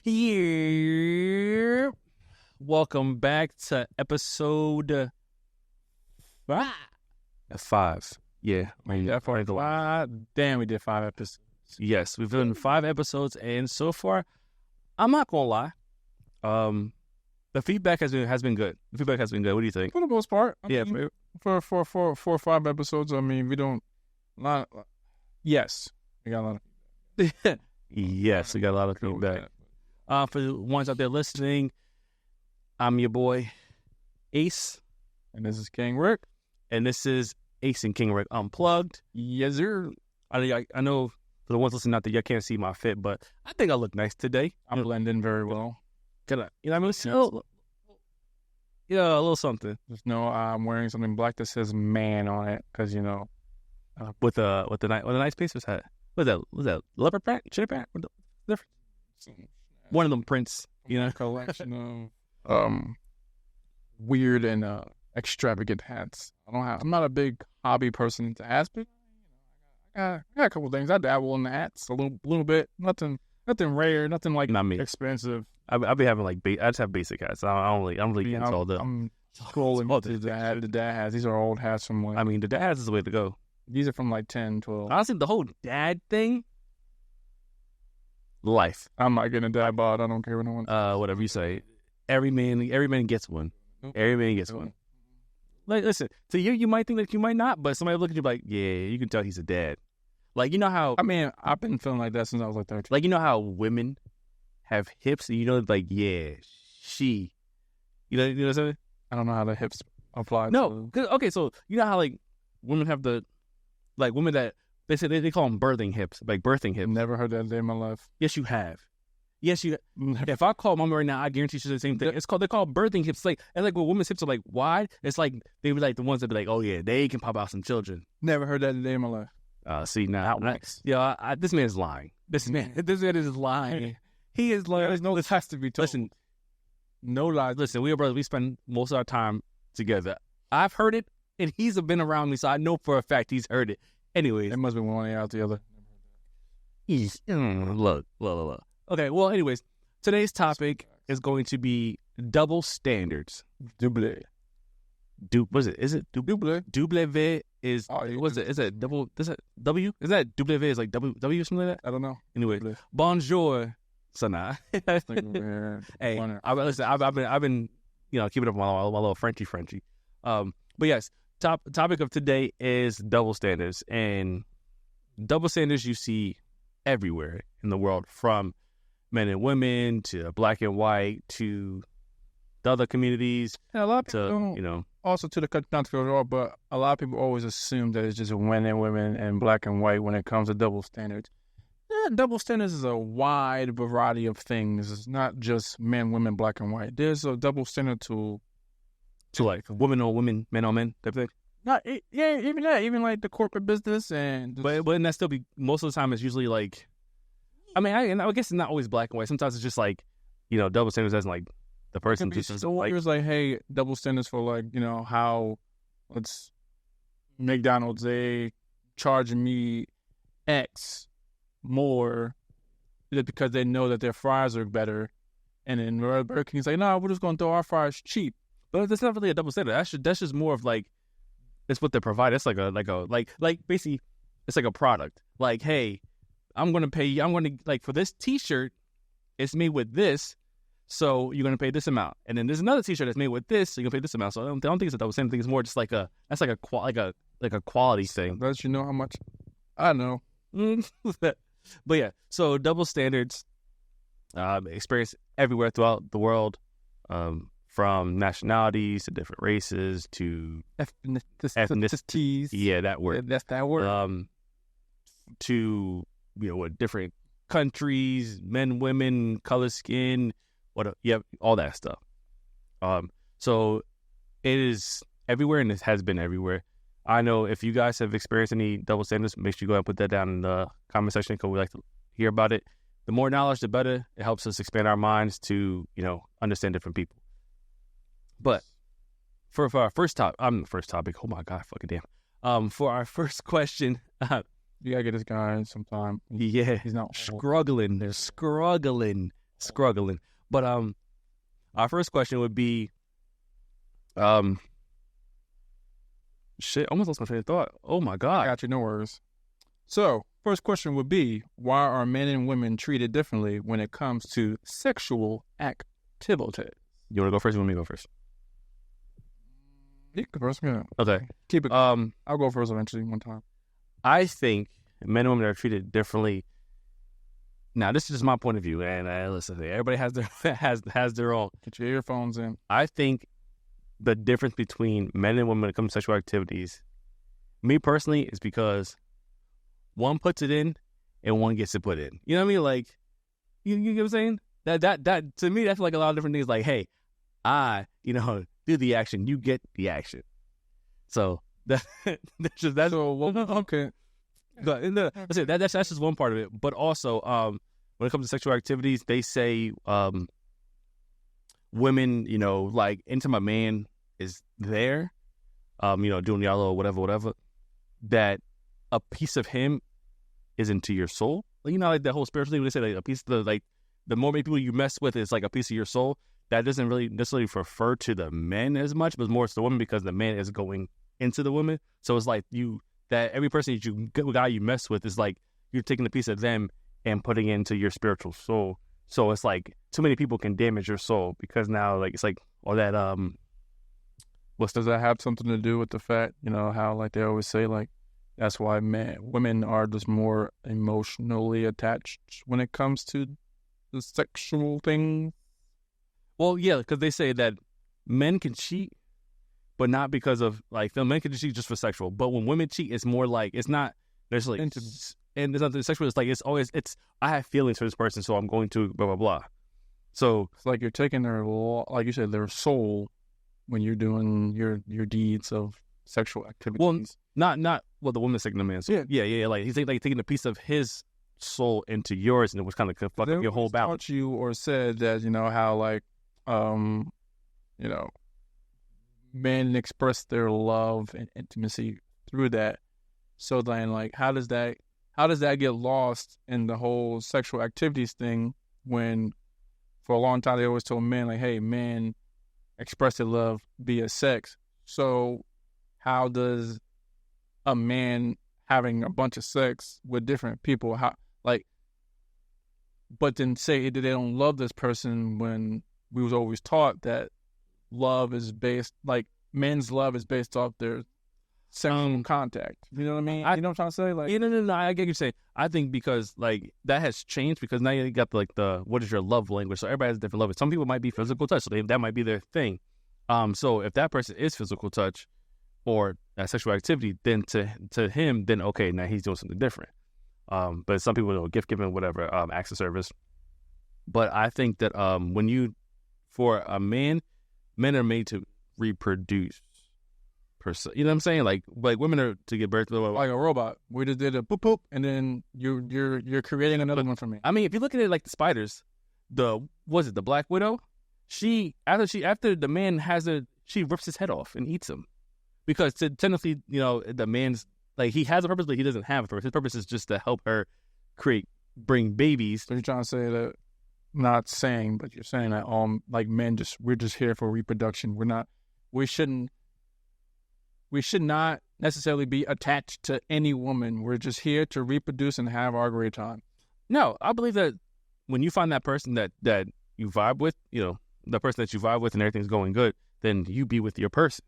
Yeah. Welcome back to episode 5. Yeah. Damn, we did 5 episodes. Yes, we've done 5 episodes, and so far, I'm not gonna lie. The feedback has been good. The feedback has been good. What do you think? For the most part. Yeah, For 4 or 5 episodes, I mean, we don't... Yes, we got a lot of... Yes, we got a lot of feedback. For the ones out there listening, I'm your boy, Ace. And this is KingRick. And this is Ace&KingRick Unplugged. Yes, sir. I know for the ones listening out there, y'all can't see my fit, but I think I look nice today. I'm blending very well. You know what I mean? Yeah, a little something. Just know I'm wearing something black that says man on it, because, you know... With the nice Pacers hat. Was that leopard print? Cheetah print? What the difference? One of them prints, you know? Collection of weird and extravagant hats. I'm not a big hobby person to ask, but I got a couple things. I dabble in the hats a little bit. Nothing rare, nothing like Not me. expensive. I'll be having like I just have basic hats. I don't really get into all the. I'm scrolling through the dad hats. These are old hats from like. I mean, the dad hats is the way to go. These are from like 10, 12. Honestly, the whole dad thing. Life. I'm not getting a dad bod. I don't care what no one. Whatever you say. Every man gets one. Every man gets one. Like, listen, to you might think that you might not, but somebody look at you like, yeah, you can tell he's a dad. Like, you know how... I mean, I've been feeling like that since I was like 13. Like, you know how women have hips, and you know, like, yeah, she... You know what I'm saying? I don't know how the hips apply. No, okay, so you know how, like, women have the... Like, women that... They say they call them birthing hips, like birthing hips. Never heard that day in my life. Yes, you have. Yes, you. If I call mama right now, I guarantee she'll say the same thing. They're called birthing hips. Like, and like when women's hips are like wide, it's like they be like the ones that be like, oh yeah, they can pop out some children. Never heard that day in my life. See now, this man is lying. This man is lying. He is lying. This has to be told. Listen, no lies. Listen, we are brothers. We spend most of our time together. I've heard it, and he's been around me, so I know for a fact he's heard it. Anyways, it must be one out the other. Look. Okay, well, anyways, today's topic is going to be double standards. Double. What is it? Is it double? Double is, what's it? Is that double? Is that W? Is that double is like W or something like that? I don't know. Anyway, bonjour, Sana. Hey, listen, I've been, keeping up my little Frenchy. But yes, topic of today is double standards, and double standards you see everywhere in the world, from men and women to black and white to the other communities. And a lot of people also to the not to go off, but a lot of people always assume that it's just men and women and black and white when it comes to double standards. Double standards is a wide variety of things. It's not just men, women, black and white. There's a double standard to like women on women, men on men type thing. Even that, even like the corporate business and. But that still be most of the time. It's usually like, I mean, I guess it's not always black and white. Sometimes it's just like, double standards as like the person just like. It's like, hey, double standards for like, how let's McDonald's, they charging me X more because they know that their fries are better, and then Burger King's like, no, we're just gonna throw our fries cheap. But that's not really a double standard. That's just more of like, it's what they provide. It's like basically, it's like a product. Like, hey, I'm going to like for this T-shirt, it's made with this, so you're going to pay this amount. And then there's another T-shirt that's made with this, so you're going to pay this amount. So I don't think it's a double standard. I think it's more just like a quality thing. Does you know how much? I know. But yeah, so double standards, experience everywhere throughout the world. From nationalities to different races to ethnicities. Yeah, that word. That's that word. To different countries, men, women, color, skin, all that stuff. So it is everywhere, and it has been everywhere. I know if you guys have experienced any double standards, make sure you go ahead and put that down in the comment section, because we like to hear about it. The more knowledge, the better. It helps us expand our minds to understand different people. But for our first topic, oh my God, fucking damn. For our first question, you gotta get this guy sometime. Yeah, he's not struggling. They're struggling struggling. But our first question would be, shit, almost lost my train of thought. Oh my I god. got you, no worries. So, first question would be, why are men and women treated differently when it comes to sexual activity? You want to go first? Or you want me to go first? You go first, yeah. Okay. Keep it. I'll go first eventually one time. I think men and women are treated differently. Now, this is just my point of view, and listen, everybody has their has their own. Get your earphones in. I think the difference between men and women when it comes to sexual activities, me personally, is because one puts it in and one gets it put in. You know what I mean? Like, you get what I'm saying? That to me, that's like a lot of different things. Like, hey, I, do the action, you get the action. So that's okay. That's it. That's just one part of it. But also, when it comes to sexual activities, they say women, like anytime a man is there, doing y'all or whatever, that a piece of him is into your soul. Like, like the whole spiritual thing, when they say like a piece of the more many people you mess with is like a piece of your soul. That doesn't really necessarily refer to the men as much, but more to the woman because the man is going into the woman. So it's like that every person guy you mess with is like you're taking a piece of them and putting it into your spiritual soul. So it's like too many people can damage your soul because now like it's like all that does that have something to do with the fact, how like they always say like that's why women are just more emotionally attached when it comes to the sexual thing? Well, yeah, because they say that men can cheat, but not because of like the men can cheat just for sexual. But when women cheat, it's more like it's not necessarily and it's not sexual. It's like it's I have feelings for this person, so I'm going to blah blah blah. So it's like you're taking their, like you said, their soul when you're doing your deeds of sexual activities. Well, not the woman's taking the man's soul. Yeah. Like he's like taking a piece of his soul into yours, and it was kind of fucking your whole balance. Taught you or said that how like men express their love and intimacy through that. So then, like, how does that get lost in the whole sexual activities thing? When for a long time they always told men like, "Hey, men express their love via sex." So how does a man having a bunch of sex with different people, but then say that they don't love this person when we was always taught that love is based, like men's love is based off their sexual contact. You know what I mean? You know what I'm trying to say? Like, no, I get what you're saying. I think because like that has changed because now you got the what is your love language? So everybody has a different love. Some people might be physical touch, so that might be their thing. So if that person is physical touch or sexual activity, then to him, then okay, now he's doing something different. But some people know gift giving, whatever, acts of service. But I think that for a man, men are made to reproduce. You know what I'm saying? Like women are to give birth to like a robot. We just did a boop boop, and then you're creating another one for me. I mean, if you look at it like the spiders, the Black Widow? After the man has she rips his head off and eats him because technically, the man's like he has a purpose, but he doesn't have a purpose. His purpose is just to help her bring babies. So you're trying to say that? Not saying, but you're saying that like men we're just here for reproduction. We should not necessarily be attached to any woman. We're just here to reproduce and have our great time. No, I believe that when you find that person that you vibe with, the person that you vibe with and everything's going good, then you be with your person.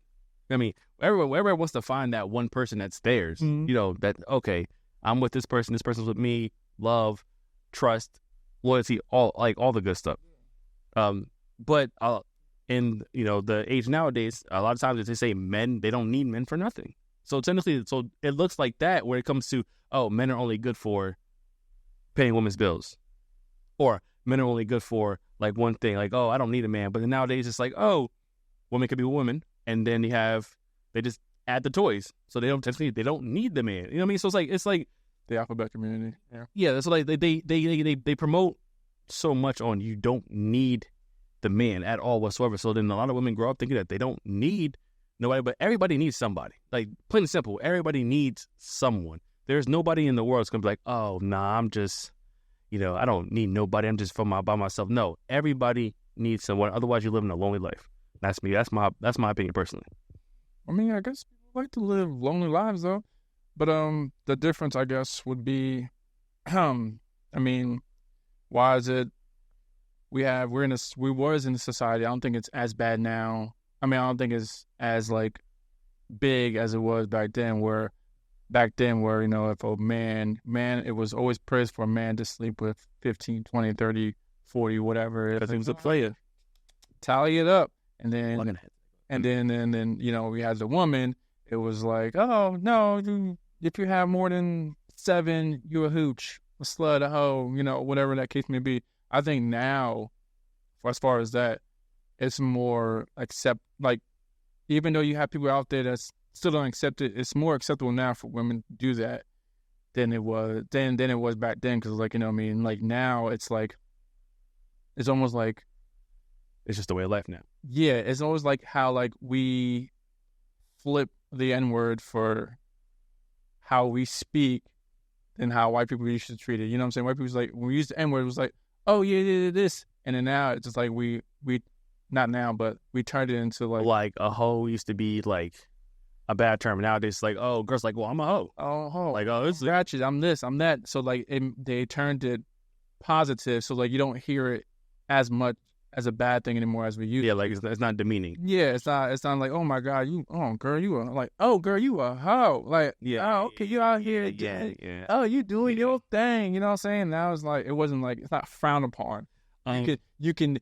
I mean, everyone wants to find that one person that's theirs. Mm-hmm. That, okay, I'm with this person's with me, love, trust, loyalty, all the good stuff. But in the age nowadays, a lot of times they say men, they don't need men for nothing. So technically, it looks like that where it comes to, men are only good for paying women's bills, or men are only good for like one thing, like, I don't need a man. But then nowadays it's like, women could be women, and then they just add the toys, so they don't need the man. You know what I mean? So it's like the alphabet community. Yeah. That's like they promote so much on you don't need the man at all whatsoever. So then a lot of women grow up thinking that they don't need nobody, but everybody needs somebody. Like, plain and simple, everybody needs someone. There's nobody in the world that's gonna be like, oh nah, I'm just, I don't need nobody. I'm just by myself. No, everybody needs someone. Otherwise, you live in a lonely life. That's me. That's my opinion personally. I mean, I guess people like to live lonely lives though, but the difference I guess would be, I mean, why is it we was in a society. I don't think it's as bad now. I mean, I don't think it's as like big as it was back then. Where if a man, it was always praised for a man to sleep with 15, 20, 30, 40, whatever. Because he was a player. Tally it up. And then we had the woman. It was like, oh, no, if you have more than 7, you a hooch, a slut, a hoe, whatever that case may be. I think now, as far as that, it's more even though you have people out there that still don't accept it, it's more acceptable now for women to do that than it was back then. Because now it's like, it's almost like, it's just the way of life now. Yeah, it's always like how we flip the N-word for how we speak and how white people used to treat it. You know what I'm saying? White people's like, when we used the N-word, it was like, oh yeah, this. And then now it's just like we not now, but we turned it into like a hoe used to be like a bad term. Nowadays it's like, oh, girls like, well, I'm a hoe. Oh, hoe. Like, oh, it's ratchet. I'm this, I'm that. So they turned it positive. So you don't hear it as much as a bad thing anymore as we used. Yeah, like it's not demeaning. Yeah, it's not like, oh my God, girl, you are like, oh girl, you a hoe. Like, yeah, oh, okay, you out here, yeah. Oh, you doing your thing, you know what I'm saying? Now it's like, it wasn't like, it's not frowned upon. You can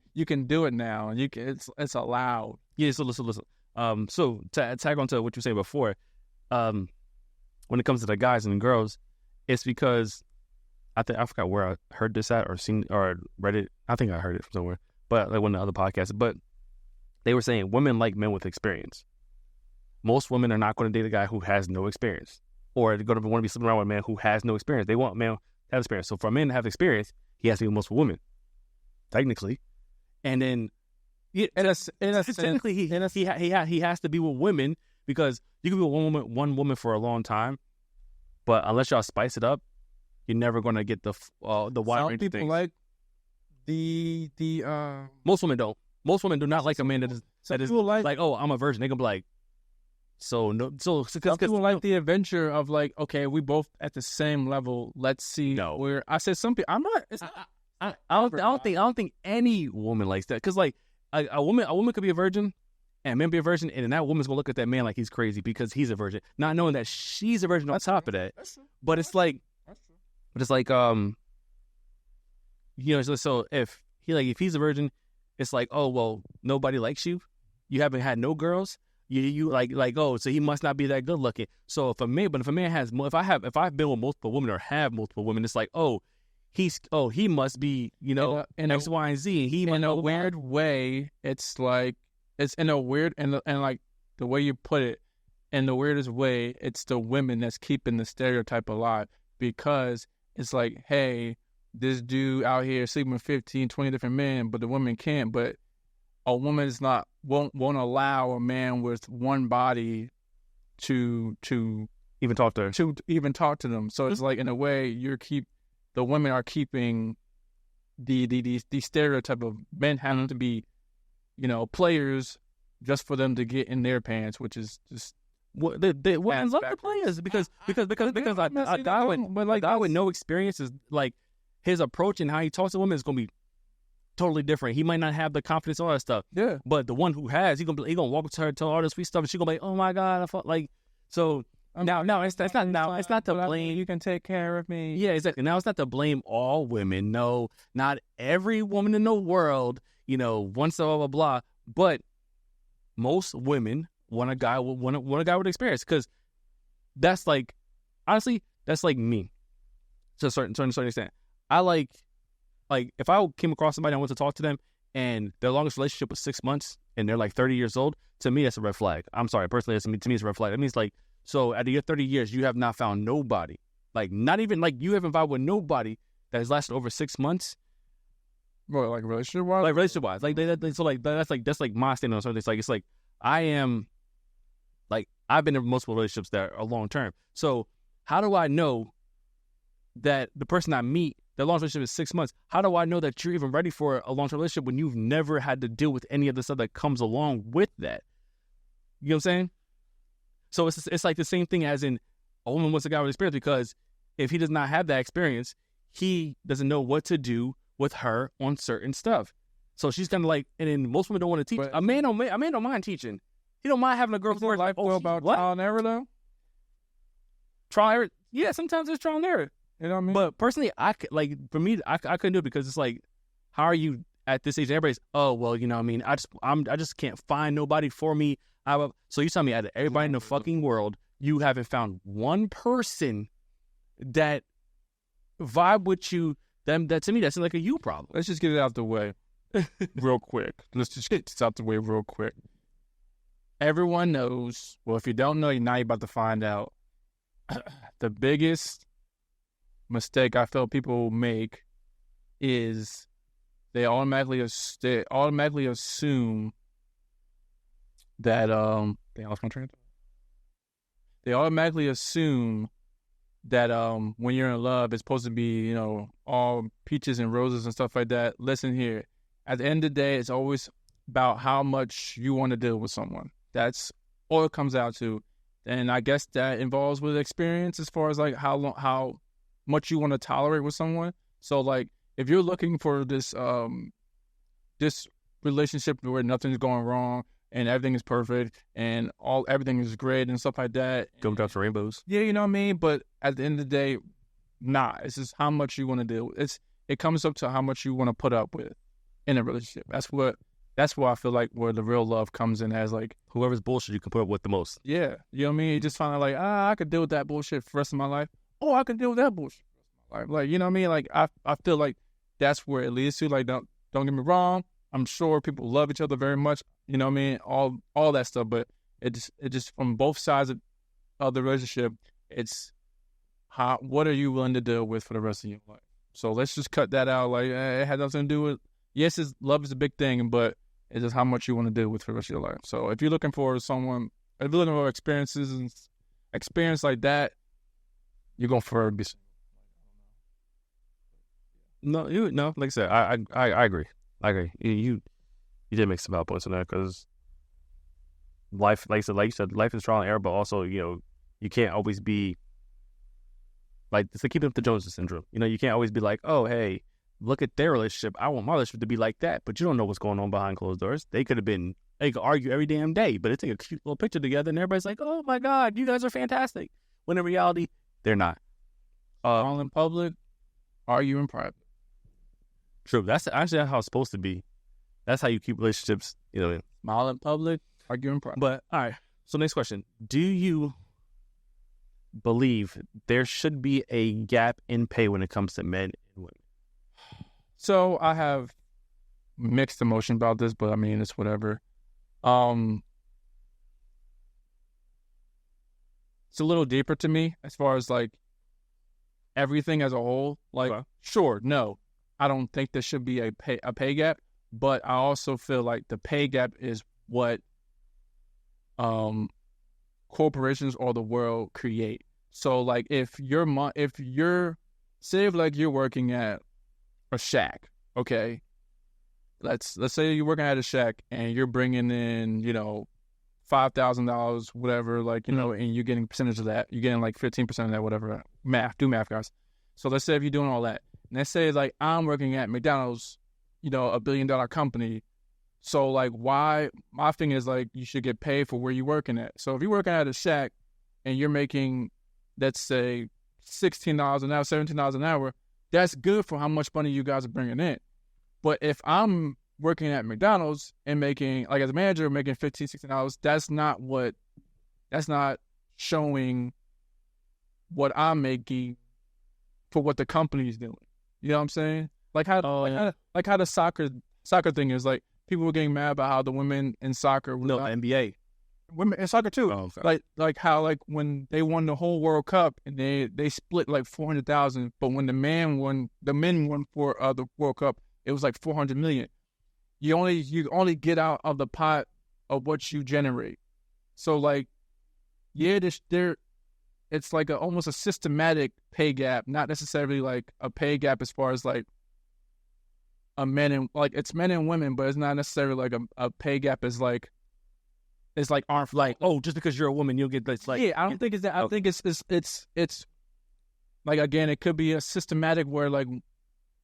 do it now, and it's allowed. Yeah, so listen. So to tag on to what you were saying before, when it comes to the guys and the girls, it's because I forgot where I heard this at or seen or read it. I think I heard it from somewhere, but like one of the other podcasts. But they were saying women like men with experience. Most women are not going to date a guy who has no experience, or they're going to want to be sleeping around with a man who has no experience. They want a man to have experience. So for a man to have experience, he has to be with multiple women, technically, and then he has to be with women, because you can be with one woman for a long time, but unless y'all spice it up, you're never going to get the wide range of things. Like the most women don't. Most women do not like a man that is like, oh, I'm a virgin. They gonna be like, some people like the adventure of like, okay, we both at the same level. Let's see. No, where I said some people. I'm not. It's not I don't think any woman likes that, because like a woman could be a virgin and man be a virgin, and then that woman's gonna look at that man like he's crazy because he's a virgin, not knowing that she's a virgin on top of that. But it's like, so if he's a virgin, it's like, oh well, nobody likes you. You haven't had no girls. You like oh, so he must not be that good looking. So if I've been with multiple women or have multiple women, it's like, oh, he must be, in X, Y, and Z. He in a weird way. It's like, it's in a weird and like the way you put it, in the weirdest way, it's the women that's keeping the stereotype alive, because it's like, hey, this dude out here sleeping with 15, 20 different men, but the woman can't. But a woman won't allow a man with one body to even talk to her. them. So it's like, in a way, the women are keeping the stereotype of men having to be, players just for them to get in their pants, which is just they love the players because a guy with no experience is like, his approach and how he talks to women is gonna be totally different. He might not have the confidence, all that stuff. Yeah. But the one who has, he gonna walk up to her, tell all this sweet stuff, and she gonna be like, oh my God, I felt like so. Now it's not to blame. You can take care of me. Yeah, exactly. Now it's not to blame all women. No, not every woman in the world. Once blah blah blah. But most women want a guy with experience, because that's like, honestly, that's like me to a certain extent. I like if I came across somebody, I want to talk to them, and their longest relationship was 6 months, and they're like 30 years old. To me, that's a red flag. I'm sorry, personally, to me, it's a red flag. That means like, so out of your 30 years, you have not found nobody, like not even like you haven't vibed with nobody that has lasted over 6 months. Well, like relationship wise, that's like my standard on something. It's like I am, like, I've been in multiple relationships that are long term. So how do I know that the person I meet that long-term relationship is 6 months. How do I know that you're even ready for a long-term relationship when you've never had to deal with any of the stuff that comes along with that? You know what I'm saying? So it's like the same thing as in a woman wants a guy with experience, because if he does not have that experience, he doesn't know what to do with her on certain stuff. So she's kind of like, and then most women don't want to teach. A man don't mind teaching. He don't mind having a girl for his life. About trial and error though. Trial and error. Yeah, sometimes there's trial and error. You know what I mean? But personally, I couldn't do it, because it's like, how are you at this age? Everybody's, oh well, you know what I mean, I just can't find nobody for me. So you tell me, out of everybody in the fucking world, you haven't found one person that vibe with you. That to me, that seems like a you problem. Let's just get it out the way real quick. Let's just get this out the way real quick. Everyone knows. Well, if you don't know, now you're about to find out. The biggest mistake I feel people make is they automatically assume that they automatically assume that when you're in love, it's supposed to be, all peaches and roses and stuff like that. Listen here. At the end of the day, it's always about how much you want to deal with someone. That's all it comes out to. And I guess that involves with experience as far as like how much you want to tolerate with someone. So like if you're looking for this relationship where nothing's going wrong and everything is perfect and everything is great and stuff like that. Gumdrops and rainbows. Yeah, you know what I mean? But at the end of the day, it's just how much you want to deal with. It comes up to how much you want to put up with in a relationship. That's where I feel like where the real love comes in, as like whoever's bullshit you can put up with the most. Yeah. You know what I mean? You just find out like, I could deal with that bullshit for the rest of my life. Oh, I can deal with that bullshit for the rest of my life. Like, you know what I mean? Like I feel like that's where it leads to. Like, don't get me wrong. I'm sure people love each other very much. You know what I mean? All that stuff. But it just from both sides of the relationship, it's what are you willing to deal with for the rest of your life? So let's just cut that out. Like, it had nothing to do with, yes, love is a big thing, but it's just how much you want to deal with for the rest of your life. So if you're looking for someone, if you're looking for experiences and experience like that, you're going to forever be. No, like I said, I agree. I agree. You did make some valid points on that, because life, like you said, life is trial and error, but also, you can't always be like, it's like keeping up the Joneses syndrome. You can't always be like, oh, hey, look at their relationship. I want my relationship to be like that, but you don't know what's going on behind closed doors. They could argue every damn day, but they take a cute little picture together and everybody's like, oh my God, you guys are fantastic. When in reality, they're not. All in public, argue in private. True. That's actually how it's supposed to be. That's how you keep relationships, Smile in public, argue in private. But, all right. So next question. Do you believe there should be a gap in pay when it comes to men and women? So I have mixed emotion about this, but I mean, it's whatever. It's a little deeper to me as far as like everything as a whole. Like, Sure, no, I don't think there should be a pay gap, but I also feel like the pay gap is what corporations or the world create. So like if you're working at a shack, okay? Let's say you're working at a shack and you're bringing in, $5,000, whatever, like, and you're getting a percentage of that. You're getting like 15% of that, whatever. Do math, guys. So let's say if you're doing all that, and let's say like I'm working at McDonald's, a $1 billion company. So like my thing is like you should get paid for where you're working at. So if you're working at a shack and you're making, let's say, $16 an hour, $17 an hour, that's good for how much money you guys are bringing in. But if I'm working at McDonald's and making, like as a manager, making $15, $16, that's not showing what I'm making for what the company's doing. You know what I'm saying? Like how the soccer thing is, like people were getting mad about how the women in soccer NBA. Women in soccer too. Oh, okay. Like how when they won the whole World Cup and they split like 400,000, but when the men won for the World Cup, it was like 400 million. You only get out of the pot of what you generate. So like, yeah, it's like almost a systematic pay gap, not necessarily like a pay gap as far as like a men and like it's men and women, but it's not necessarily like a pay gap is like it's like aren't Like, oh, just because you're a woman, you'll get this. Like, yeah, I don't think it's that. I think it's like, again, it could be a systematic where like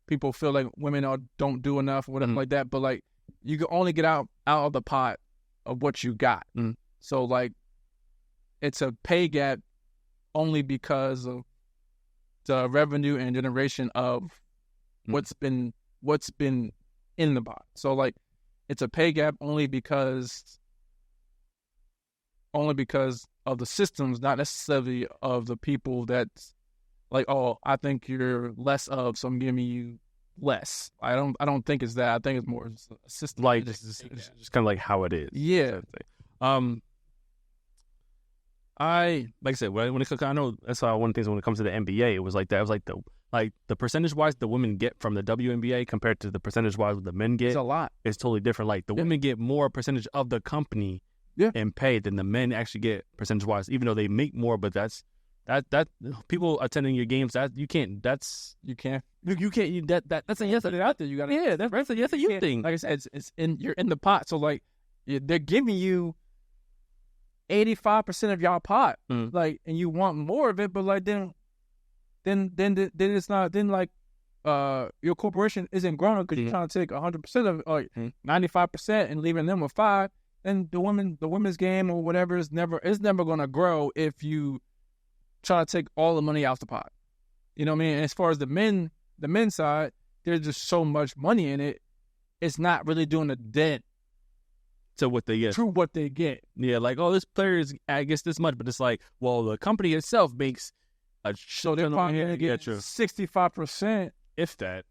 people feel like women don't do enough or whatever like that. But like you can only get out of the pot of what you got. So like it's a pay gap only because of the revenue and generation of what's been in the pot. So like it's a pay gap only because of the systems, not necessarily of the people that's like, oh, I think you're less of, so I'm giving you less. I don't think it's that. I think it's more a system. Like just kind of like how it is. Yeah. I like I said, when it comes, I know that's why one of the things when it comes to the NBA, it was like that. It was like the percentage wise the women get from the WNBA compared to the percentage wise the men get. It's a lot. It's totally different. Like the women get more percentage of the company and pay than the men actually get percentage wise, even though they make more. But that people attending your games, that you can't. That's you can't. That's a yes out there. You got that's a yes a you thing. Like I said, you're in the pot. So like they're giving you 85% of y'all pot, like, and you want more of it, but like then it's not. Then like your corporation isn't growing because you're trying to take 100% of like 95% and leaving them with 5%. And the women's game or whatever is never gonna grow if you try to take all the money out the pot. You know what I mean? And as far as the men's side, there's just so much money in it. It's not really doing a dent to what they get. To what they get. Yeah, like, oh, this player is, I guess, this much, but it's like, well, the company itself makes a so they're probably gonna get 65%, if that.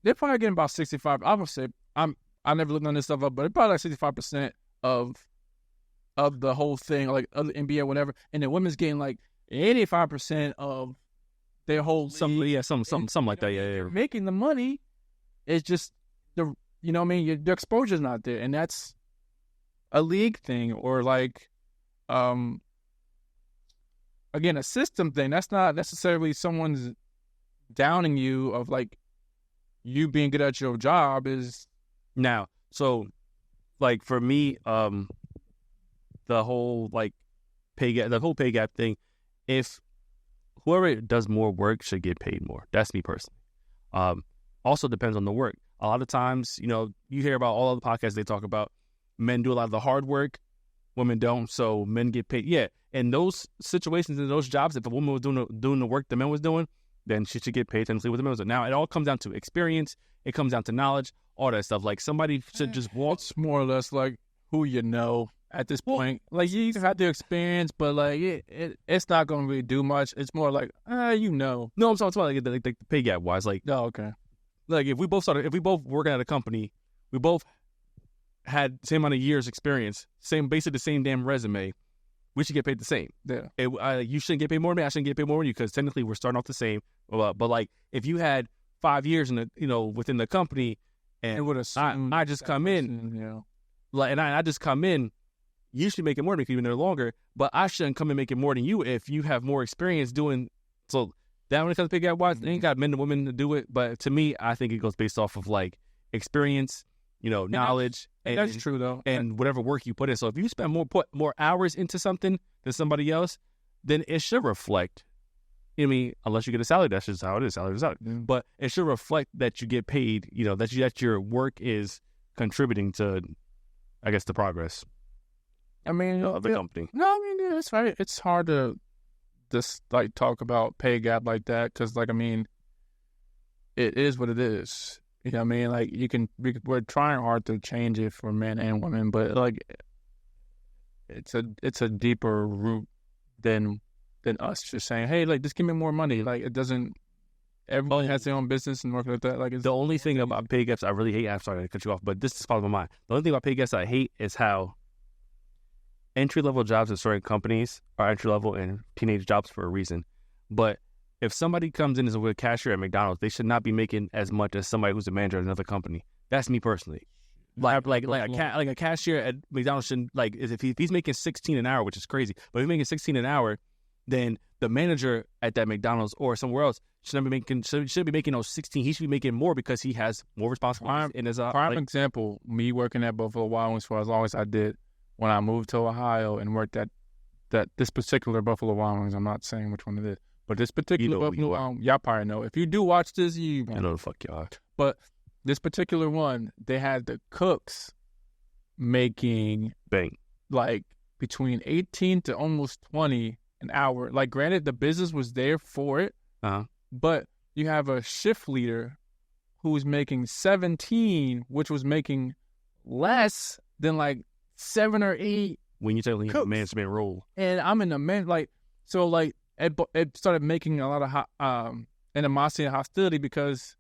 They're probably getting about 65. I would say I never looked on this stuff up, but it's probably like 65% of the whole thing, like of the NBA or whatever, and the women's getting like 85% of their whole something like that. Yeah. Making the money. It's just the you know what I mean. The exposure's not there, and that's a league thing or like again a system thing. That's not necessarily someone's downing you of like you being good at your job is now. So like for me, the whole like pay gap thing, if whoever does more work should get paid more. That's me personally. Also depends on the work. A lot of times, you know, you hear about all of the podcasts, they talk about men do a lot of the hard work, women don't, so men get paid. Yeah, in those situations, in those jobs, if a woman was doing the work the man was doing, then she should get paid technically what the man was doing. Now, it all comes down to experience. It comes down to knowledge, all that stuff. Like somebody should just walk. It's more or less like who you know at this point. Like you have the experience, but like it's not going to really do much. It's more like you know. No, I'm talking about like the pay gap wise. Like, oh, okay. Like if we both working at a company, we both had the same amount of years experience, basically the same damn resume, we should get paid the same. Yeah. You shouldn't get paid more than me. I shouldn't get paid more than you because technically we're starting off the same. But like if you had 5 years within the company, and I just come in, like, and I just come in, you should make it more than me because you've been there longer. But I shouldn't come and make it more than you if you have more experience doing. So that when it comes to pay gap wise, they ain't got men and women to do it. But to me, I think it goes based off of like experience, knowledge. And that's true though. And whatever work you put in. So if you put more hours into something than somebody else, then it should reflect. I mean, unless you get a salary, that's just how it is. Salary is salary. Yeah. But it should reflect that you get paid. That your work is contributing to, I guess, the progress. I mean, of the company. No, I mean, it's right. It's hard to just like talk about pay gap like that because, like, I mean, it is what it is. You know what I mean? Like, we're trying hard to change it for men and women, but like, it's a deeper root than us just saying, hey, like, just give me more money. Like, it doesn't. Everybody has their own business and work like that. Like, it's the only thing about pay gaps I really hate. I'm sorry to cut you off, but this is part of my mind. The only thing about pay gaps I hate is how entry-level jobs in certain companies are entry-level and teenage jobs for a reason. But if somebody comes in as a cashier at McDonald's, they should not be making as much as somebody who's a manager at another company. That's me personally. Like a cashier at McDonald's shouldn't, like, if he's making $16 an hour, which is crazy, but if he's making $16 an hour, then the manager at that McDonald's or somewhere else should be making those 16. He should be making more because he has more responsibilities in his prime example, me working at Buffalo Wild Wings for as long as I did when I moved to Ohio and worked at this particular Buffalo Wild Wings. I'm not saying which one it is, but this particular Buffalo, y'all probably know. If you do watch this, I know the fuck y'all. But this particular one, they had the cooks making like between 18 to almost 20 an hour. Like, granted, the business was there for it, but you have a shift leader who's making 17, which was making less than like 7 or 8. When you tell a management role, and I'm in the man, like, so like it started making a lot of animosity and hostility because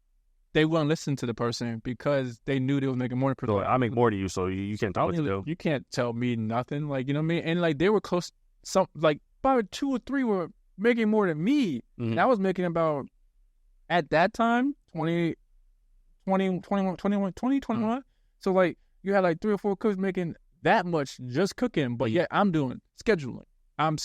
they wouldn't listen to the person because they knew they was making more. So I make more than you, so you can't tell what to do. You can't tell me nothing, like, you know what I mean? And like they were close, some like probably 2 or 3 were making more than me. And I was making about at that time 20, 21. So like you had like 3 or 4 cooks making that much just cooking, but yeah, I'm doing scheduling. I'm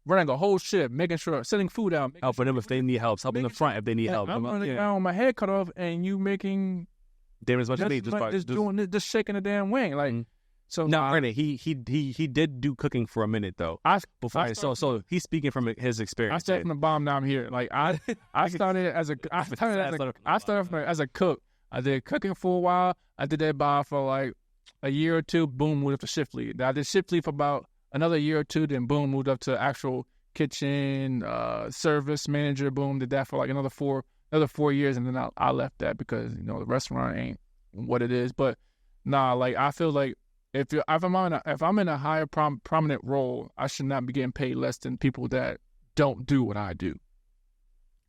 running a whole shift, making sure, sending food out, helping them if they need help, helping the front if they need help. I'm running around with my head cut off, and you making damn as much as me, just shaking the damn wing, like. So now, granted, he did do cooking for a minute though. So he's speaking from his experience. I started from the bottom. Now I'm here. Like I started as a cook. I did cooking for a while. I did that bar for like a year or 2, boom, moved up to shift lead. I did shift lead for about another year or 2, then boom, moved up to actual kitchen service manager. Boom, did that for like another 4 years, and then I left that because the restaurant ain't what it is. But nah, like I feel like if I'm in a higher prominent role, I should not be getting paid less than people that don't do what I do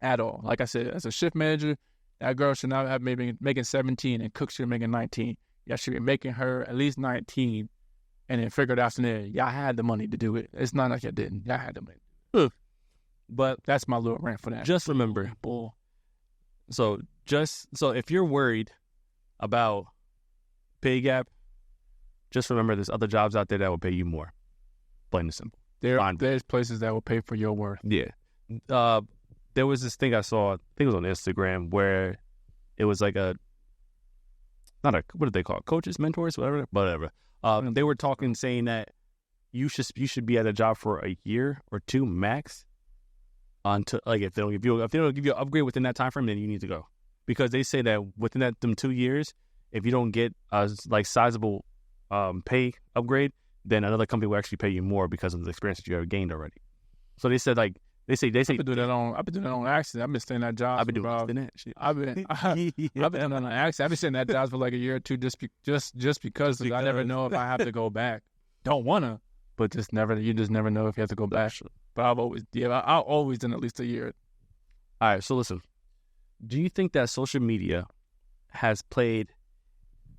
at all. Like I said, as a shift manager, that girl should not have maybe making 17, and cook should be making 19. Y'all should be making her at least 19, and then figure it out from there. Y'all had the money to do it. It's not like y'all didn't. Y'all had the money. But that's my little rant for that. Just remember, so if you're worried about pay gap, just remember there's other jobs out there that will pay you more. Plain and simple. There's places that will pay for your worth. Yeah. There was this thing I saw, I think it was on Instagram, where it was like what did they call it? Coaches, mentors, whatever. They were talking, saying that you should be at a job for a year or 2 max, until like if they don't give you an upgrade within that time frame, then you need to go, because they say that within them 2 years, if you don't get a like sizable pay upgrade, then another company will actually pay you more because of the experience that you have gained already. So they said like. They say. I've been doing that on accident. I've been staying at jobs. I've been doing that shit. I've been doing that on accident. I've been staying at jobs for like a year or 2 just because I never know if I have to go back. Don't wanna, but you just never know if you have to go back. But I've always done at least a year. All right. So listen, do you think that social media has played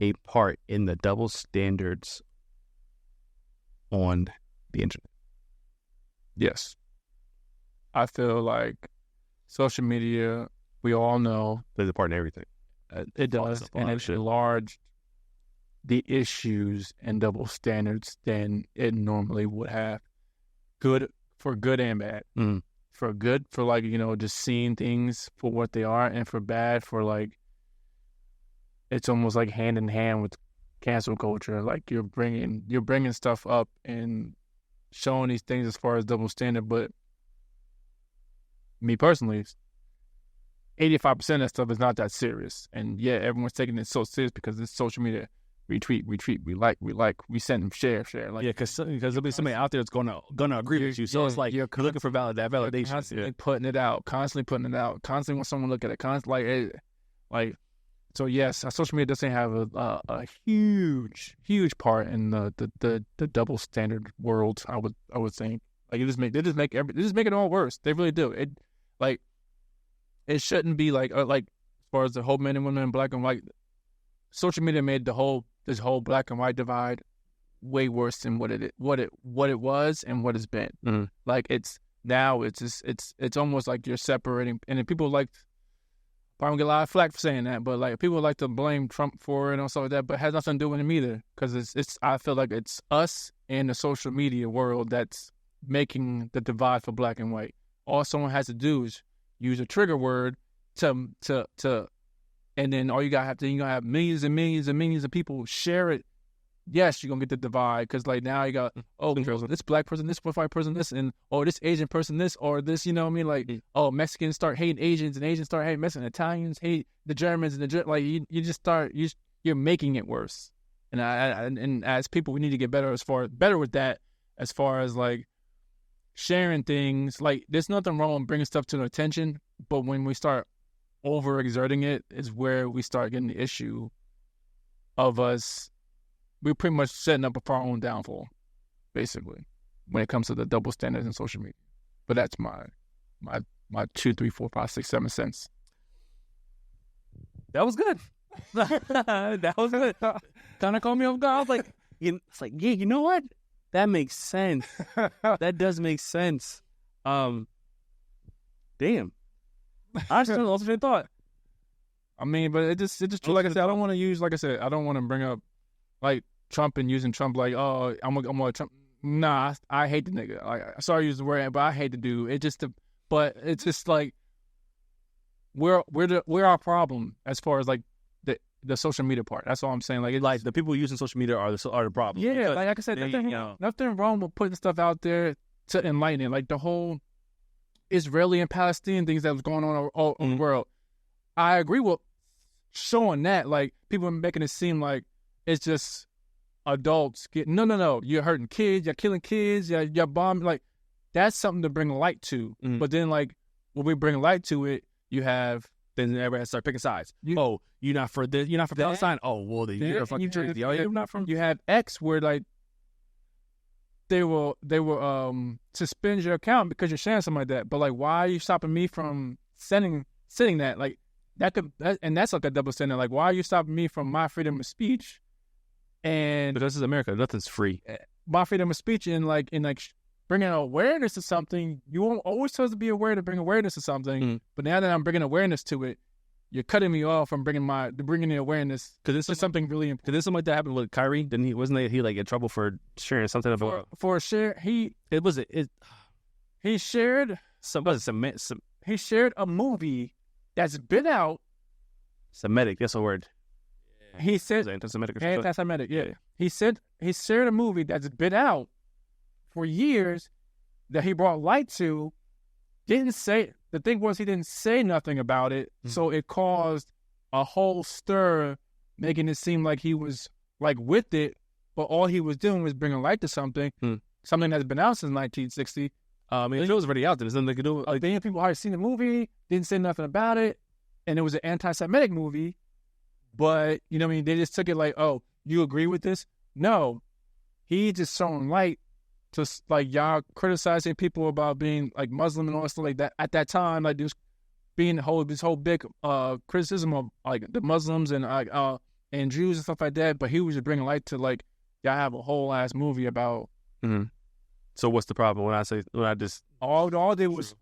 a part in the double standards on the internet? Yes. I feel like social media, we all know, plays a part in everything. It does, and it's enlarged the issues and double standards than it normally would have. Good and bad. For good, for like, just seeing things for what they are, and for bad, for like, it's almost like hand in hand with cancel culture. Like you're bringing stuff up and showing these things as far as double standard, but me personally, 85% of that stuff is not that serious. And yeah, everyone's taking it so serious because it's social media. Retweet, we like, we send them, share. Like, yeah, because there'll be somebody out there that's gonna agree with you. So it's like you're looking for validation. Constantly putting it out, constantly when someone look at it, so yes, social media doesn't have a huge part in the double standard world. I would think. Like they just make it all worse. They really do. It shouldn't be like as far as the whole men and women, black and white. Social media made this whole black and white divide way worse than what it was and what it's been. Mm-hmm. Like it's almost like you're separating, and then people probably get a lot of flack for saying that, but like people like to blame Trump for it and stuff like that, but it has nothing to do with him either, because I feel like it's us and the social media world that's making the divide for black and white. All someone has to do is use a trigger word to, and then all you gotta have millions and millions and millions of people share it. Yes, you're gonna get the divide because like now you got this black person, this white person, this, and this Asian person, this or this. You know what I mean? Like Mexicans start hating Asians, and Asians start hating Mexicans. Italians hate the Germans, and you just start you're making it worse. And and as people, we need to get better with that as far as like sharing things. Like there's nothing wrong with bringing stuff to their attention, but when we start overexerting it is where we start getting the issue of us. We're pretty much setting up for our own downfall, basically, when it comes to the double standards in social media. But that's my 2, 3, 4, 5, 6, 7 cents. That was good. That was good. Kind of caught me off guard. I was like, it's like, yeah, you know what? That makes sense. That does make sense. Damn. I just also thought. I mean, but it just like I said, I don't want to bring up like Trump and using Trump like, oh, I'm gonna Trump. Nah, I hate the nigga. Like, sorry to use the word, but I hate the dude. But it's just like we're our problem as far as like the social media part. That's all I'm saying. Like the people using social media are the problem. Yeah, like I said, nothing wrong with putting stuff out there to enlighten it. Like the whole Israeli and Palestinian things that was going on all in the world. I agree with showing that. Like people are making it seem like it's just adults no. You're hurting kids. You're killing kids. You're bombing. Like that's something to bring light to. But then like when we bring light to it, you have. Then everybody start picking sides. You're not for this. You're not for Palestine. Oh, well, you're a fucking Jersey. You're not from. You have X where like they will suspend your account because you're sharing something like that. But like, why are you stopping me from sending that? Like and that's like a double standard. Like, why are you stopping me from my freedom of speech? But this is America. Nothing's free. My freedom of speech and bringing awareness to something. You won't always supposed to be aware to bring awareness to something. But now that I'm bringing awareness to it, you're cutting me off from bringing the awareness to something really important. Did this something like that happen with Kyrie? Wasn't he like in trouble for sharing something about for share? He shared he shared a movie that's been out. Semitic. That's a word. He said anti-Semitic. Anti-Semitic. Yeah. He said he shared a movie that's been out for years that he brought light to. The thing was he didn't say nothing about it, so it caused a whole stir, making it seem like he was like with it, but all he was doing was bringing light to something that's been out since 1960. I mean, it was already out there. There's nothing they could do. Like, people already seen the movie, didn't say nothing about it, and it was an anti-Semitic movie. But you know what I mean? They just took it like, oh, you agree with this? No, he just showing light. Just like y'all criticizing people about being like Muslim and all stuff like that at that time, like this being this whole big criticism of like the Muslims and Jews and stuff like that. But he was just bringing light to like y'all have a whole ass movie about. So what's the problem when I just all I did was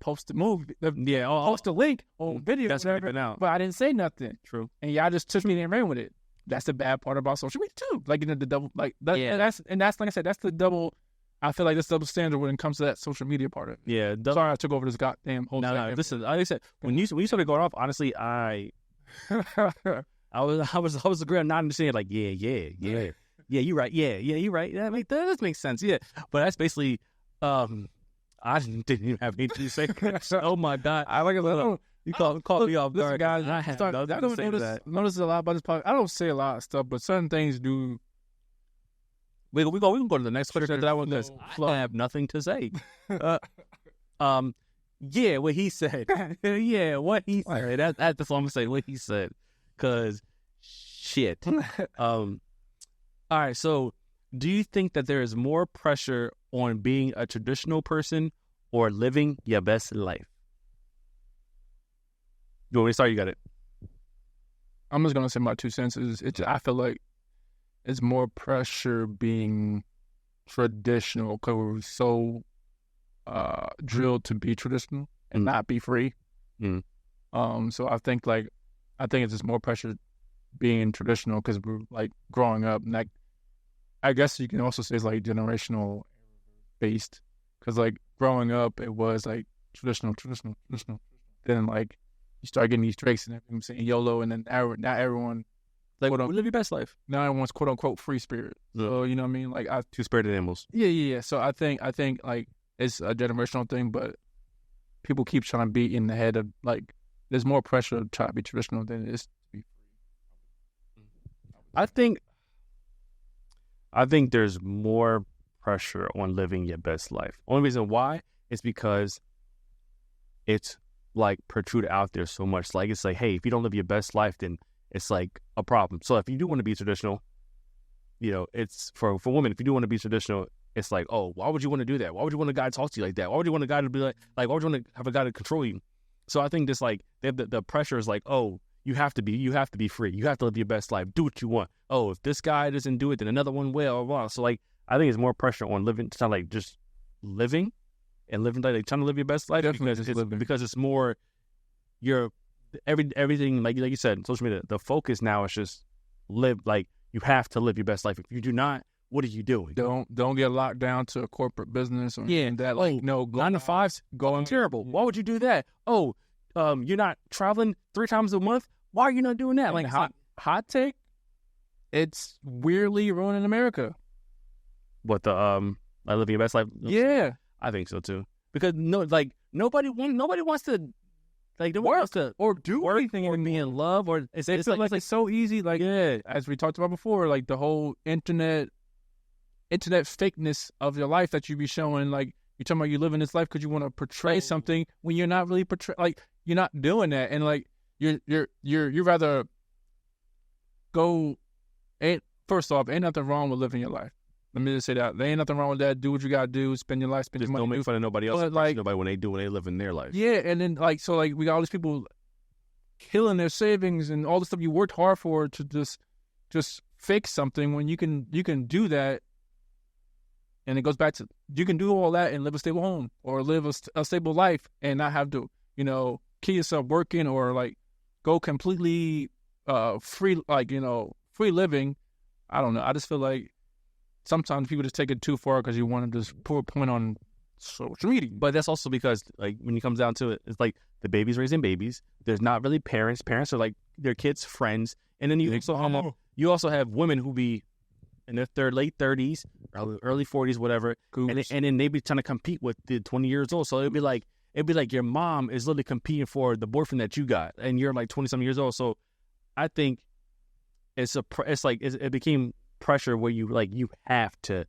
post the movie, post a link on video, that's been out, but I didn't say nothing. True, and y'all just took me and ran with it. That's the bad part about social media too. Like the double, like that. Yeah. And that's like I said, that's the double. I feel like this double standard when it comes to that social media part of it. Yeah. Sorry, I took over this goddamn whole. No. Listen, like I said, when you started going off, honestly, I was agreeing, not understanding. Like, yeah, you're right. Yeah, you're right. That does make sense. Yeah, but that's basically. I didn't even have anything to say. Oh my God! I like a little. You caught me off guard. Guys, I notice a lot about this podcast. I don't say a lot of stuff, but certain things do. We can go to the next question. That one list. I have nothing to say. Yeah, what he said. What he said. That's all I'm gonna say. What he said. Cause shit. All right. So, do you think that there is more pressure on being a traditional person or living your best life? You want me to start? You got it. I'm just gonna say my 2 cents. I feel like it's more pressure being traditional because we're so drilled to be traditional and not be free. So I think it's just more pressure being traditional because we're like growing up. And I guess you can also say it's like generational based. Because like growing up, it was like traditional. Then like you start getting these Drakes and everything, saying YOLO, and then not everyone Like, live your best life. now everyone's quote unquote free spirit. So you know what I mean? Like Two-spirited animals. yeah. So I think like it's a generational thing, but people keep trying to be in the head of like there's more pressure to try to be traditional than it is to be free. I think there's more pressure on living your best life. Only reason why is because it's like protruded out there so much. Like, it's like, hey, if you don't live your best life, then it's like a problem. So if you do want to be traditional, you know, it's for women, if you do want to be traditional, it's like, oh, why would you want to do that? Why would you want a guy to talk to you like that? Why would you want a guy to be like why would you want to have a guy to control you? So I think this, like, the pressure is like, oh, you have to be free. You have to live your best life. Do what you want. Oh, if this guy doesn't do it, then another one will. Blah. So like, I think it's more pressure on living, it's not like just living like trying to live your best life, because it's more everything like you said, social media. The focus now is just live, like, you have to live your best life. If you do not, what are you doing? Don't get locked down to a corporate business or that. Like, no, 9 to 5's going terrible. Why would you do that? Oh, you're not traveling 3 times a month. Why are you not doing that? Like, hot take, it's weirdly ruining America. What, the like living your best life? Yeah, I think so too. Because nobody wants to like work or do anything or be in love, or it's it's so easy. Like, yeah, as we talked about before, like the whole internet fakeness of your life that you be showing. Like, you're talking about you living this life because you want to portray something when you're not really like you're not doing that, and like you're rather go. First off, ain't nothing wrong with living your life. Let me just say that. There ain't nothing wrong with that. Do what you gotta do. Spend your life. Spend your money. Don't make fun of nobody else. Like, nobody when they live in their life. Yeah, and then like, so like we got all these people killing their savings and all the stuff you worked hard for to just fake something when you can do that. And it goes back to, you can do all that and live a stable home or live a stable life and not have to, kill yourself working or like go completely free, like, free living. I don't know. I just feel like sometimes people just take it too far because you want to just pour a point on social media. But that's also because, like, when it comes down to it, it's like the baby's raising babies. There's not really parents. Parents are like their kids' friends. And then you also have women who be in their late 30s, early 40s, whatever. And then they be trying to compete with the 20 years old. So it'd be like your mom is literally competing for the boyfriend that you got, and you're like 20-something years old. So I think it became pressure where you have to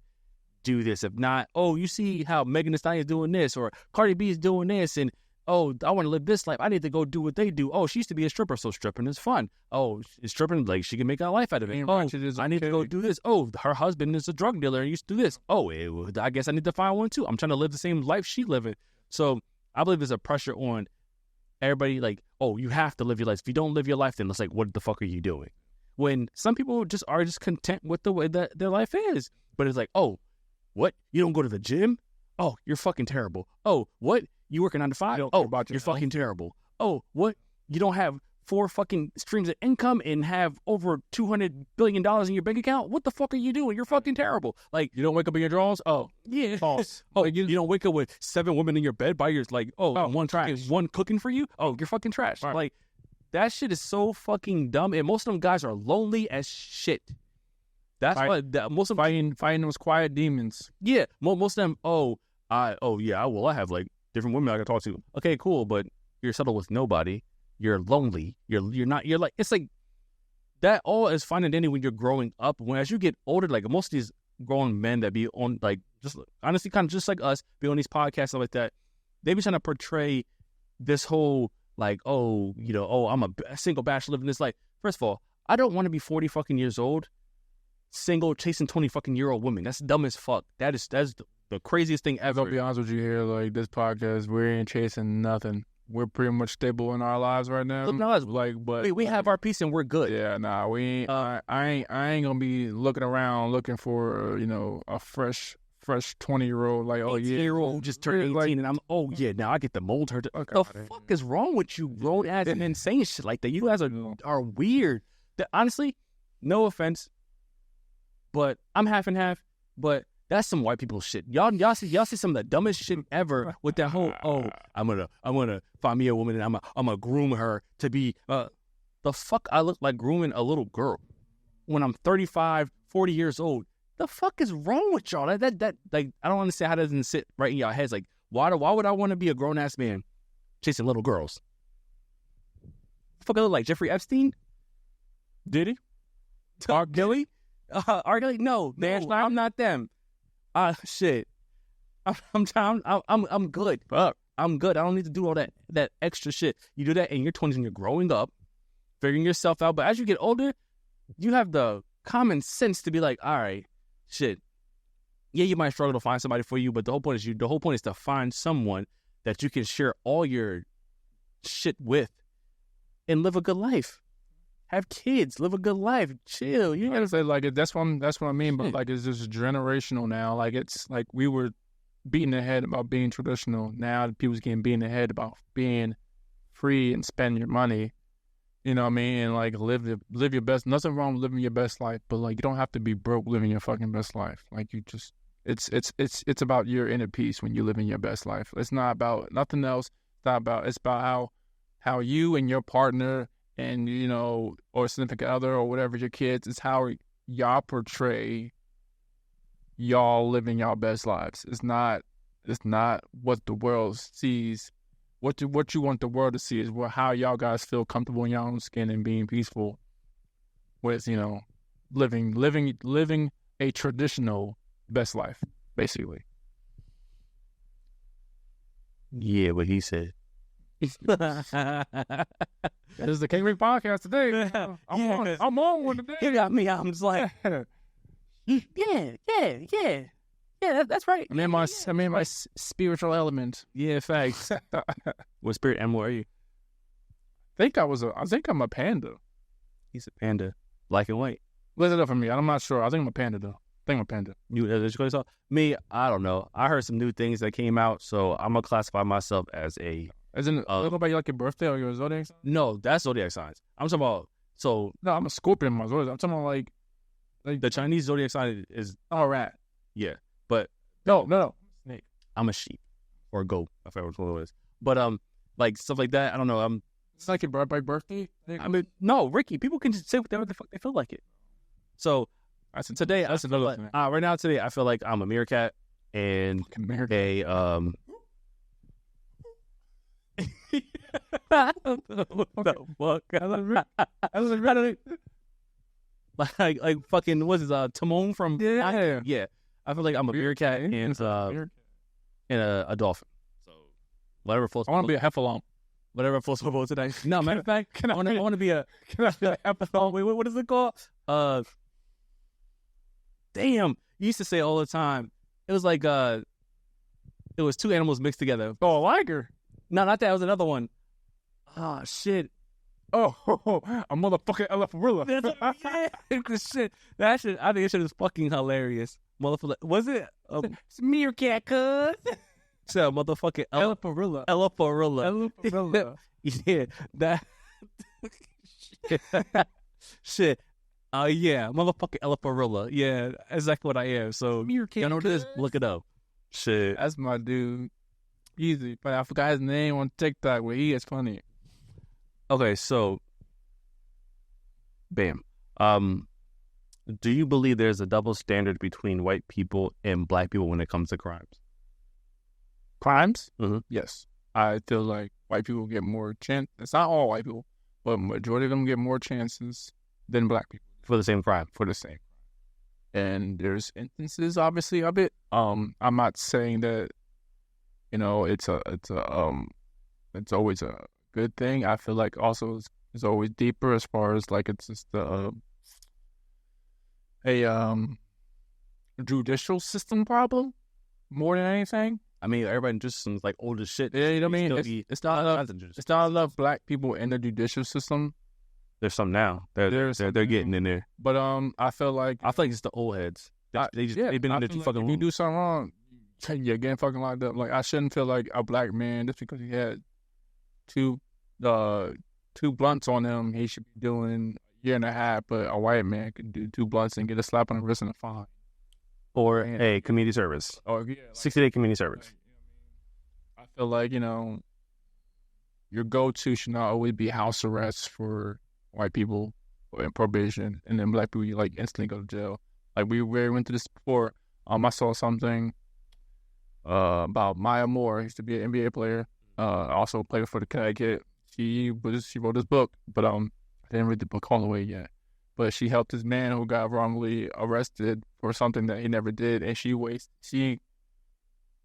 do this. If not, oh, you see how Megan Thee Stallion is doing this, or Cardi B is doing this, and oh, I want to live this life. I need to go do what they do. Oh, she used to be a stripper, so stripping is fun. Oh, is stripping, like, she can make a life out of it. Oh, I need to go do this. Oh, her husband is a drug dealer and used to do this. Oh, I guess I need to find one too. I'm trying to live the same life she living. So I believe there's a pressure on everybody, like, oh, you have to live your life. If you don't live your life, then it's like, what the fuck are you doing? When some people are just content with the way that their life is. But it's like, oh, what? You don't go to the gym? Oh, you're fucking terrible. Oh, what? You working 9 to 5? Oh, you're fucking terrible. Oh, what? You don't have 4 fucking streams of income and have over $200 billion in your bank account? What the fuck are you doing? You're fucking terrible. Like, you don't wake up in your drawers? Oh, yeah. False. Oh, you don't wake up with 7 women in your bed by your, like, one cooking for you? Oh, you're fucking trash. Right. Like, that shit is so fucking dumb. And most of them guys are lonely as shit. That's why most of them fighting those quiet demons. Yeah, most of them. I have like different women I can talk to. Okay, cool, but you're settled with nobody. You're lonely. You're not. You're like, it's like that all is fine and dandy when you're growing up. When as you get older, like most of these grown men that be on, like, just honestly kind of just like us, be on these podcasts stuff like that, they be trying to portray this whole like, I'm a single bachelor living this life. First of all, I don't want to be 40 fucking years old, single, chasing 20 fucking year old women. That's dumb as fuck. That's the craziest thing ever. I'll be honest with you here, like, this podcast, we ain't chasing nothing. We're pretty much stable in our lives right now. We have our peace and we're good. Yeah, nah, we ain't. I ain't gonna be looking around looking for a fresh 20-year-old, like, oh yeah, 18-year-old just turned 18, like, and I'm now I get the mold her. What the fuck is wrong with you, grown ass and insane shit like that? You guys are weird. Honestly, no offense, but I'm half and half. But That's some white people shit. Y'all see some of the dumbest shit ever with that whole, I'm gonna find me a woman and I'm gonna groom her to be the fuck I look like grooming a little girl when I'm 35, 40 years old. The fuck is wrong with y'all? That like I don't understand how that doesn't sit right in y'all heads. Like why would I want to be a grown ass man chasing little girls? Fuck I look like Jeffrey Epstein? Diddy? R. Kelly? R. Kelly? No, I'm not them. Shit. I'm good. Fuck. I'm good. I don't need to do all that extra shit. You do that in your 20s and you're growing up, figuring yourself out. But as you get older, you have the common sense to be like, all right, shit. Yeah, you might struggle to find somebody for you, but the whole point is to find someone that you can share all your shit with and live a good life. Have kids, live a good life, chill. You gotta say like that's what I mean. But like it's just generational now. Like it's like we were beating the head about being traditional. Now people's getting beaten the head about being free and spending your money. You know what I mean? And like live your best. Nothing wrong with living your best life, but like you don't have to be broke living your fucking best life. Like you just it's about your inner peace when you live in your best life. It's not about nothing else. It's about how you and your partner and, you know, or significant other or whatever, your kids, is how y'all portray y'all living y'all best lives. It's not what the world sees. What you want the world to see is how y'all guys feel comfortable in your own skin and being peaceful with, you know, living a traditional best life, basically. Yeah, what he said. That is the King Rick podcast today. I'm on one today. You got me. I'm just like, yeah. That's right. I'm in my spiritual element. Yeah, facts. What spirit animal are you? I think I'm a panda. He's a panda, black and white. Listen up for me. I'm not sure. I think I'm a panda though. I think I'm a panda. You me? I don't know. I heard some new things that came out, so I'm gonna classify myself as a. Isn't about you like your birthday or your zodiac sign? No, that's zodiac signs. I'm talking about. So no, I'm a Scorpion. My zodiac. I'm talking about like the Chinese zodiac sign is. Oh, rat. Yeah, but no. Snake. I'm a sheep or a goat. I forget which one it is. But like stuff like that. I don't know. It's like your birthday. I mean, no, Ricky. People can just say whatever the fuck they feel like it. So today, right now, I feel like I'm a meerkat and a what the fuck? like fucking what's his Timon from yeah. I feel like I'm a meerkat and a dolphin. So whatever floats. I want to be a heffalump. Whatever floats my boat today. No, matter of fact, I want to be a heffalump. Wait, what is it called? Damn, you used to say all the time. It was like it was two animals mixed together. Oh, a liger. No, not that. It was another one. Oh shit. Oh, a motherfucking elephant. Shit. That shit. I think that shit is fucking hilarious. Motherfucker. Was it? It's meerkat, cuz. So motherfucking Elephant. Yeah. That. Shit. Yeah, motherfucking elephant. Yeah, exactly what I am. So, you know what it is? Look it up. Shit. That's my dude. Easy. But I forgot his name on TikTok, where he is funny. Okay, so, bam. Do you believe there's a double standard between white people and black people when it comes to crimes? Crimes? Mm-hmm. Yes. I feel like white people get more chance. It's not all white people, but majority of them get more chances than black people. For the same crime. And there's instances, obviously, of it. I'm not saying that, you know, it's always a good thing. I feel like also it's always deeper as far as like it's just a judicial system problem more than anything. I mean, everybody in the judicial system is like old as shit. Yeah, you know what I mean? It's not enough black people in the judicial system. There's some now. They're getting in there. But I feel like it's the old heads. They've been in there too fucking long. If you do something wrong, you're getting fucking locked up. Like I shouldn't feel like a black man just because he had two blunts on him, he should be doing a year and a half. But a white man could do 2 blunts and get a slap on the wrist and a fine. or a community service. Or 60-day community service. I feel like, your go-to should not always be house arrest for white people or probation, and then black people, you like instantly go to jail. Like we went through this before. I saw something about Maya Moore. Used to be an NBA player. Also played for the Connecticut. She wrote this book, but I didn't read the book all the way yet. But she helped this man who got wrongly arrested for something that he never did, and she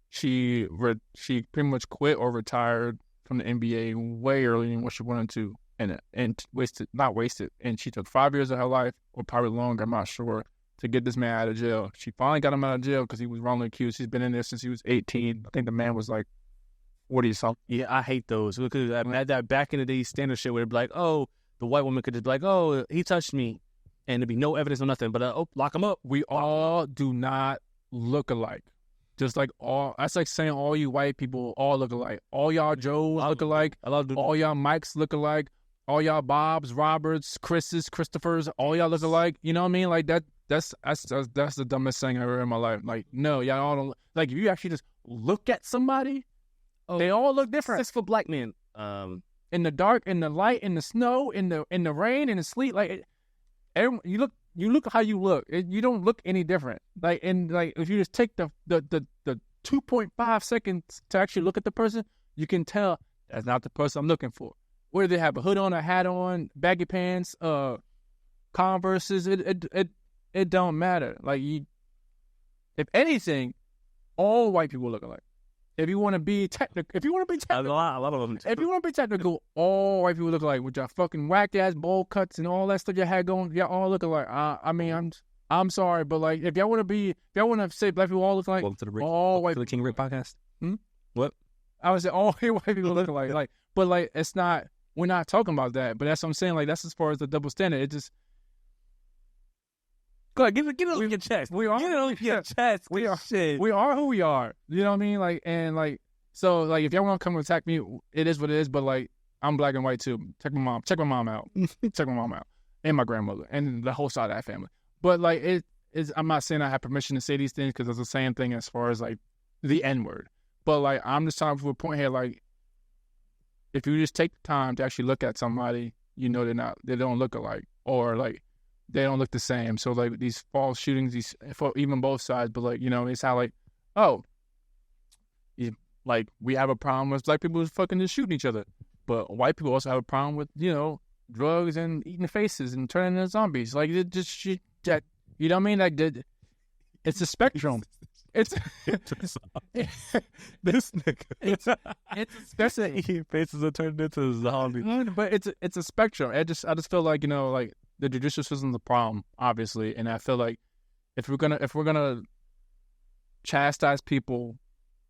pretty much quit or retired from the NBA way earlier than what she wanted to, and not wasted. And she took 5 years of her life, or probably longer, I'm not sure, to get this man out of jail. She finally got him out of jail because he was wrongly accused. He's been in there since he was 18. I think the man was like 40 something. Yeah, I hate those because that back in the day standard shit where it'd be like, oh, the white woman could just be like, oh, he touched me, and there'd be no evidence or nothing, but lock him up. We all do not look alike. Just like that's like saying all you white people all look alike. All y'all Joes look alike. All y'all Mikes look alike. All y'all Bobs, Roberts, Chris's, Christophers, all y'all look alike. You know what I mean? Like that's the dumbest thing I've ever heard in my life. Like, no, y'all all don't. Like, if you actually just look at somebody, they all look different. 6 foot black man. In the dark, in the light, in the snow, in the rain, in the sleet, like you look how you look. You don't look any different. Like, and like if you just take the 2.5 seconds to actually look at the person, you can tell that's not the person I'm looking for. Whether they have a hood on, a hat on, baggy pants, Converses, it don't matter. Like, if anything, all white people look alike. If you want to be technical, a lot of them. If you want to be technical, all white people look alike with your fucking whack ass bowl cuts and all that stuff you had going. Y'all all look alike. I mean, I'm sorry, but like, if y'all want to say black people all look alike, Welcome to the all white to the King Rick podcast. What? I would say all white people look alike. Like, but like, it's not. We're not talking about that. But that's what I'm saying. Like, that's as far as the double standard. It just. Go ahead, get it off your chest. We are. Get it off your chest. We are. Shit. We are who we are. You know what I mean? Like, and like, so like, if y'all want to come and attack me, it is what it is. But like, I'm black and white too. Check my mom out. Check my mom out, and my grandmother, and the whole side of that family. But like, it is. I'm not saying I have permission to say these things because it's the same thing as far as like the N word. But like, I'm just trying to put a point here. Like, if you just take the time to actually look at somebody, you know they don't look alike, or like they don't look the same. So like these false shootings, for even both sides, but like, it's how like, like we have a problem with black people fucking just shooting each other, but white people also have a problem with drugs and eating faces and turning into zombies. Like it just shit that, you know what I mean? Like it's a spectrum. It's this nigga. It's a spectrum. Eating faces are turned into zombies. But it's a spectrum. I just feel like like the judicial system's a problem, obviously, and I feel like if we're gonna chastise people,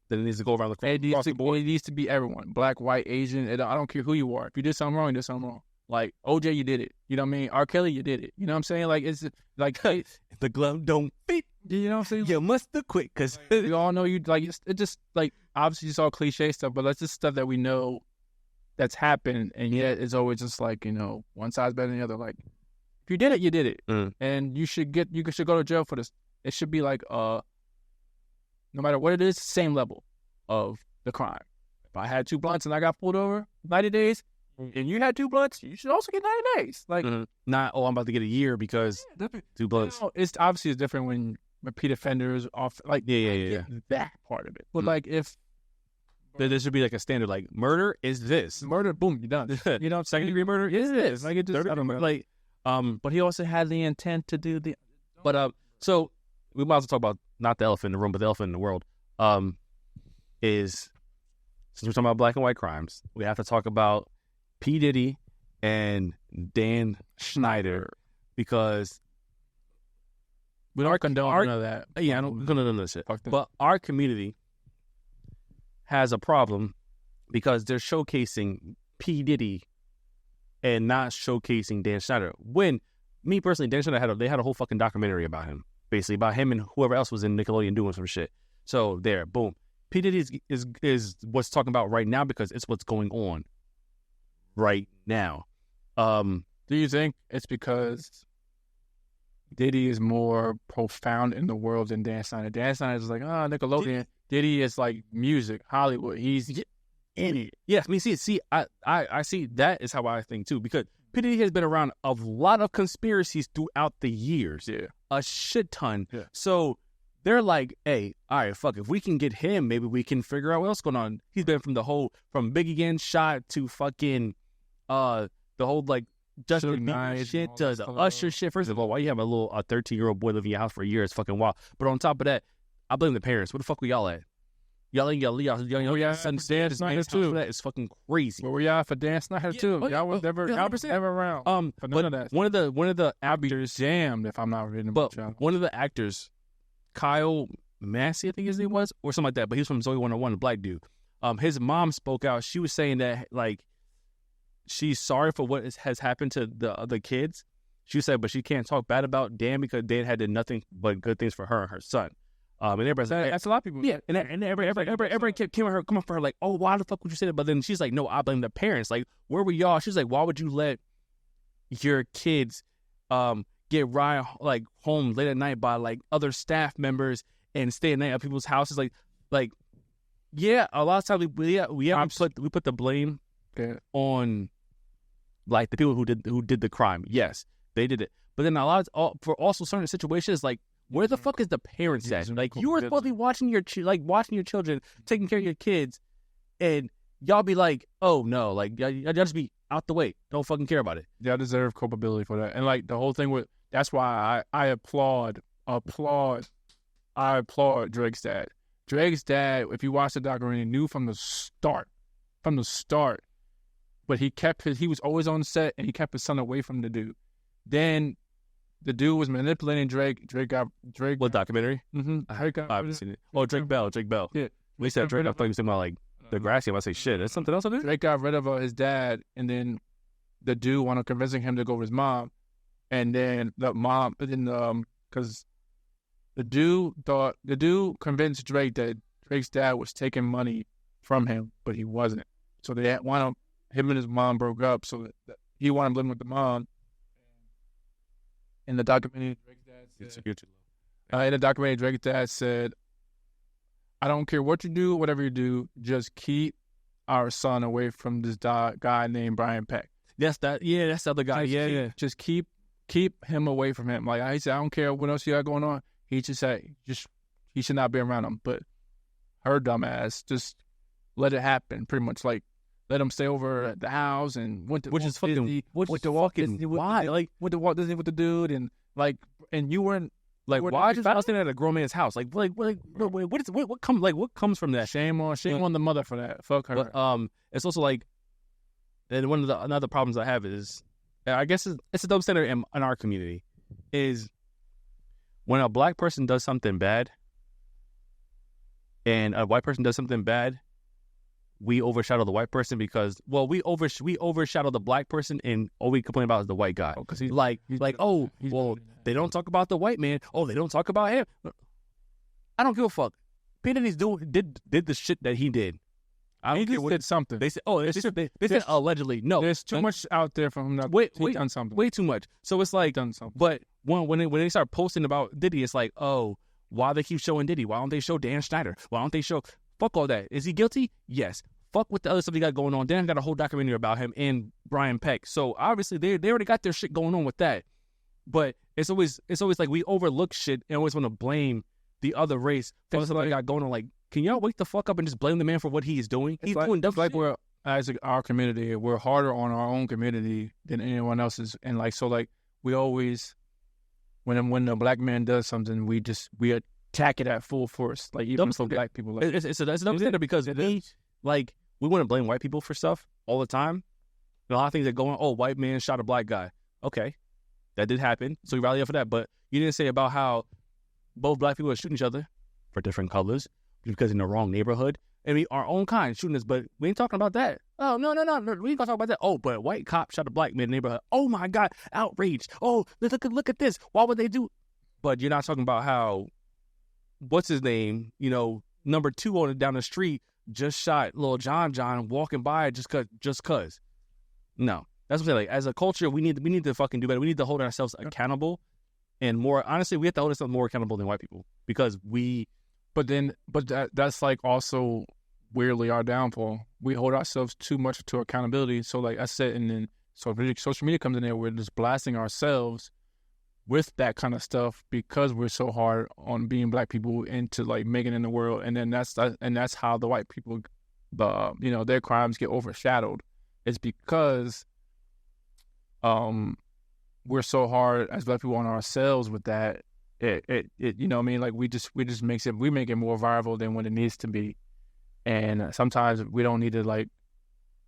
then it needs to go around it needs to be everyone, black, white, Asian. I don't care who you are. If you did something wrong, you did something wrong. Like OJ, you did it. You know what I mean? R. Kelly, you did it. You know what I'm saying? Like it's like the glove don't fit. You know what I'm saying? You must have quit because we all know you. Like it just like obviously it's all cliche stuff, but that's just stuff that we know that's happened, and yet it's always just like one side's better than the other. Like if you did it, you did it, and you should go to jail for this. It should be like no matter what it is, same level of the crime. If I had 2 blunts and I got pulled over, 90 days. And you had 2 blunts, you should also get 90 days. Like, not, I'm about to get a year because 2 blunts. It's obviously different when repeat offenders off. Like, yeah. That part of it. But like, if there should be like a standard, like murder is this. Murder, boom, you're done. You know, 2nd degree murder is this. Like, it just, I don't know. Like, but he also had the intent to do the. But so we might as well talk about not the elephant in the room, but the elephant in the world. Is since we're talking about black and white crimes, we have to talk about P. Diddy and Dan Schneider, because we don't condone none of that. Yeah, I don't condone none of that shit. But our community has a problem because they're showcasing P. Diddy and not showcasing Dan Schneider. When, me personally, Dan Schneider had a whole fucking documentary about him, basically about him and whoever else was in Nickelodeon doing some shit. So there, boom. P. Diddy is what's talking about right now because it's what's going on right now. Do you think it's because Diddy is more profound in the world than Dan Snyder. Dan Snyder is like, Nickelodeon. Diddy is like music, Hollywood. He's in it. Yeah, I mean, I see that is how I think too, because P. Diddy has been around a lot of conspiracies throughout the years. Yeah. A shit ton. Yeah. So they're like, hey, all right, fuck, if we can get him, maybe we can figure out what else going on. He's been from Biggie getting shot to fucking, the whole, like, Justin Bieber shit to the Usher shit. First of all, why you have a 13-year-old boy living in your house for a year? It's fucking wild. But on top of that, I blame the parents. Where the fuck were y'all at? Y'all son Dan Snyder too. That is fucking crazy. Where were y'all for Dan Snyder too? Y'all was never around. For none of that. One of the actors, damned if I'm not reading. But one of the actors, Kyle Massey, I think his name was, or something like that. But he was from Zoe 101, a black dude. His mom spoke out. She was saying that like she's sorry for what has happened to the other kids. She said, but she can't talk bad about Dan because Dan had did nothing but good things for her and her son. And everybody's like, that's a lot of people. Yeah, and everybody kept coming for her like, oh, why the fuck would you say that? But then she's like, no, I blame the parents. Like, where were y'all? She's like, why would you let your kids get ride like home late at night by like other staff members and stay at night at people's houses? Like, yeah, a lot of times we put the blame on like the people who did the crime. Yes, they did it, but then for also certain situations like. Where the fuck is the parents at? Like, you were supposed to be watching your children, taking care of your kids, and y'all be like, oh, no, like, y'all just be out the way. Don't fucking care about it. Y'all deserve culpability for that. And, like, the whole thing with, that's why I applaud Drake's dad. Drake's dad, if you watch the documentary, knew from the start, but he was always on set, and he kept his son away from the dude. Then the dude was manipulating Drake. What documentary? Mm-hmm. I haven't seen it. Oh, Drake Bell. Yeah. We said Drake. I thought you were talking about like the grassy. I say shit. That's something else I do. Drake got rid of his dad, and then the dude wound up convincing him to go with his mom, and then because the dude convinced Drake that Drake's dad was taking money from him, but he wasn't. So they wound up, him and his mom broke up, so that he wound up living with the mom. In the documentary, Drake's dad said, I don't care what you do, whatever you do, just keep our son away from this guy named Brian Peck. That's the other guy. Just keep him away from him. Like I said, I don't care what else you got going on. He just said, he should not be around him. But her dumb ass just let it happen, pretty much. Like, let him stay over at the house and went to Walt Disney with the dude and like, and you weren't like, why just staying at a grown man's house? Like what comes from that? Shame on the mother for that. Fuck her. But it's also like, and one of the another problems I have is, I guess it's a double standard in our community, is when a black person does something bad and a white person does something bad, we overshadow the white person because, well, we overshadow the black person, and all we complain about is the white guy. Because they don't talk about the white man. Oh, they don't talk about him. I don't give a fuck. P. Diddy's did the shit that he did. He just did something. They said, they said allegedly. No, there's too much out there for him to have done something. Way too much. So it's like, done something. But when they start posting about Diddy, it's like, oh, why they keep showing Diddy? Why don't they show Dan Schneider? Why don't they show? Fuck all that. Is he guilty? Yes. Fuck with the other stuff he got going on. Dan got a whole documentary about him and Brian Peck. So obviously they already got their shit going on with that. But it's always like we overlook shit and always want to blame the other race for something they got going on. Like, can y'all wake the fuck up and just blame the man for what he is doing? He's doing dumb shit. We're, as our community, we're harder on our own community than anyone else's. And like, so like, we always, when the black man does something, we attack it at full force. Like, even for black people. Like, it's a double standard because we want to blame white people for stuff all the time. A lot of things that go on. Oh, white man shot a black guy. Okay, that did happen. So we rally up for that. But you didn't say about how both black people are shooting each other for different colors because in the wrong neighborhood. And we our own kind shooting us, but we ain't talking about that. Oh, no. We ain't gonna talk about that. Oh, but a white cop shot a black man in the neighborhood. Oh my God, outrage. Oh, look at this. Why would they do? But you're not talking about how, what's his name? Number 2 down the street just shot Lil John walking by just cause. No, that's what I'm saying. Like, as a culture, we need to fucking do better. We need to hold ourselves accountable and more. Honestly, we have to hold ourselves more accountable than white people because we. But that's like also weirdly our downfall. We hold ourselves too much to accountability. So like I said, and then social media comes in there. We're just blasting ourselves with that kind of stuff because we're so hard on being black people into like making it in the world, and then that's how the white people, their crimes get overshadowed. It's because we're so hard as black people on ourselves with that. It you know what I mean, like we make it more viral than what it needs to be, and sometimes we don't need to like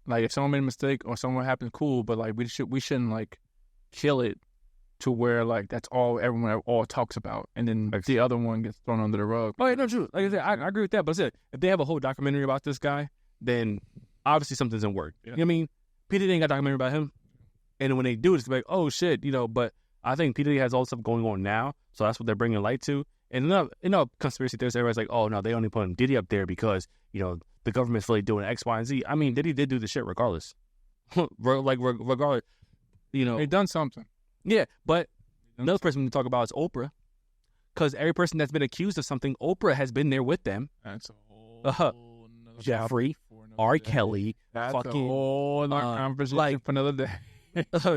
if someone made a mistake or someone happened, cool, but like we shouldn't like kill it to where like that's all everyone all talks about, and then the other one gets thrown under the rug. Oh yeah, no, true. Like I said, I agree with that. But I said if they have a whole documentary about this guy, then obviously something doesn't work. Yeah. You know what I mean? P. Diddy ain't got a documentary about him, and when they do, it's like, oh shit, But I think P. Diddy has all this stuff going on now, so that's what they're bringing light to. And conspiracy theorists, everybody's like, oh no, they only putting Diddy up there because the government's really doing X, Y, and Z. I mean, Diddy did do the shit regardless. Regardless, They done something. Yeah, but another person we can talk about is Oprah, because every person that's been accused of something, Oprah has been there with them. That's a whole Jeffrey, R. Kelly, that's fucking a whole conversation for another day.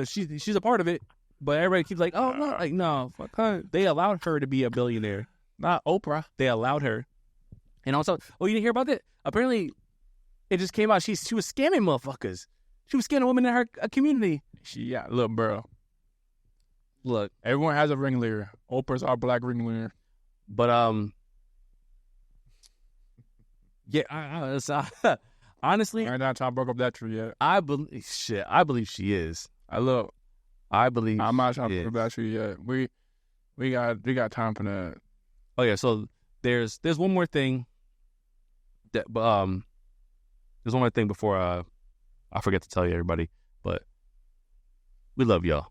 she's a part of it, but everybody keeps like, oh no, like no, fuck her. They allowed her to be a billionaire, not Oprah. They allowed her, and also, you didn't hear about that? Apparently, it just came out she was scamming motherfuckers. She was scamming women in her community. Look, bro. Look, everyone has a ringleader. Oprah's our black ringleader. But honestly, I ain't not time to broke up that tree yet. I believe she is. I believe I'm not trying to broke up that tree yet. We got time for that. Oh yeah, so there's one more thing that there's one more thing before I forget to tell you, everybody, but we love y'all.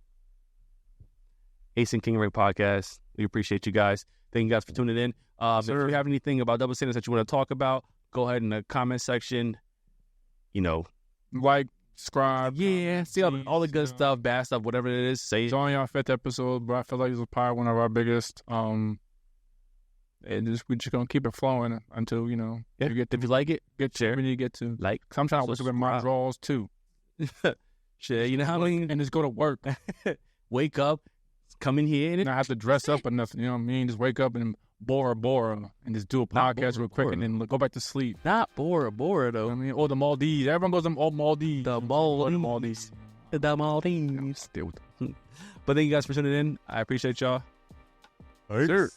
Ace&KingRick podcast. We appreciate you guys. Thank you guys for tuning in. If you have anything about double standards that you want to talk about, go ahead in the comment section. Like, subscribe. Yeah, see all the good stuff, bad stuff, whatever it is. Say it's only our 5th episode, but I feel like this was probably one of our biggest. And we're just gonna keep it flowing until you get. If you like it, share. We need to get to like. Cause I'm trying to work with my draws too. Shit, you know how many? And just go to work. Wake up. Come in here and not have to dress up or nothing. You know what I mean? Just wake up and Bora and just do a podcast real quick and then go back to sleep. Not Bora though. You know I mean, or the Maldives. Everyone goes to Maldives. The Maldives. Still. But thank you guys for tuning in. I appreciate y'all. Sure.